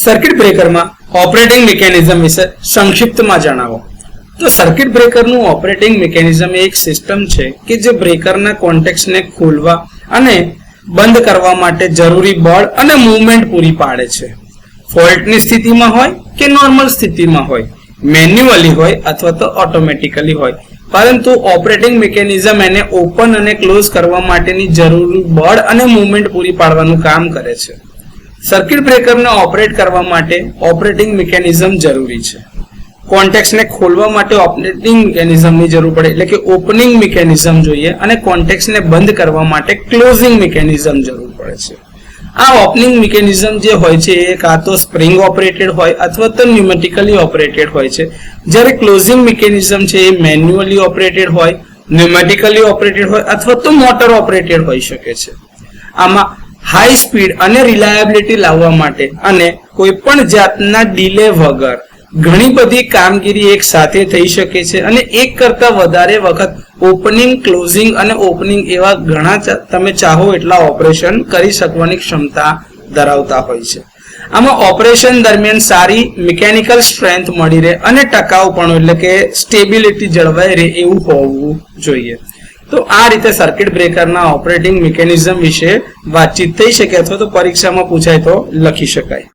Circuit બ્રેકરમાં operating mechanism વિશે સંક્ષિપ્તમાં જણાવો. તો સર્કિટ બ્રેકરનું ઓપરેટિંગ મિકેનિઝમ એક સિસ્ટમ છે કે જે બ્રેકરના કોન્ટેક્ટ્સને ખોલવા અને બંધ કરવા માટે જરૂરી બળ અને મૂવમેન્ટ પૂરી પાડે છે. ફોલ્ટની સ્થિતિમાં હોય કે નોર્મલ સ્થિતિમાં હોય, મેન્યુઅલી હોય અથવા તો ઓટોમેટિકલી હોય, પરંતુ ઓપરેટિંગ મિકેનિઝમ એને ઓપન અને ક્લોઝ કરવા માટેની જરૂરી બળ અને મૂવમેન્ટ પૂરી પાડવાનું કામ કરે છે. સર્કિટ બ્રેકરને ઓપરેટ કરવા માટે ઓપરેટિંગ મિકેનિઝમ જરૂરી છે. કોન્ટેક્ટ્સને ખોલવા માટે ઓપરેટિંગ મિકેનિઝમની જરૂર પડે, એટલે કે ઓપનિંગ મિકેનિઝમ જોઈએ, અને કોન્ટેક્ટ્સને બંધ કરવા માટે ક્લોઝિંગ મિકેનિઝમ જરૂર પડે છે. આ ઓપનિંગ મિકેનિઝમ જે હોય છે એ કાં તો સ્પ્રિંગ ઓપરેટેડ હોય અથવા તો ન્યુમેટિકલી ઓપરેટેડ હોય છે, જ્યારે ક્લોઝિંગ મિકેનિઝમ છે એ મેન્યુઅલી ઓપરેટેડ હોય, ન્યુમેટિકલી ઓપરેટેડ હોય અથવા તો મોટર ઓપરેટેડ હોઈ શકે છે. આમાં હાઈ સ્પીડ અને રિલાયબિલિટી લાવવા માટે અને કોઈ પણ જાતના ડીલે વગર ઘણી બધી કામગીરી એક સાથે થઈ શકે છે, અને એક કરતા વધારે વખત ઓપનિંગ, ક્લોઝિંગ અને ઓપનિંગ એવા ઘણા તમે ચાહો એટલા ઓપરેશન કરી શકવાની ક્ષમતા ધરાવતા હોય છે. આમાં ઓપરેશન દરમિયાન સારી મિકેનિકલ સ્ટ્રેન્થ મળી રહે અને ટકાઉપણું એટલે કે સ્ટેબિલિટી જળવાઈ રહે એવું હોવું જોઈએ. તો આ રીતે સર્કિટ બ્રેકરના ઓપરેટિંગ મિકેનિઝમ વિશે વાતચીત થઈ શકે અથવા તો પરીક્ષામાં પૂછાય તો લખી શકાય.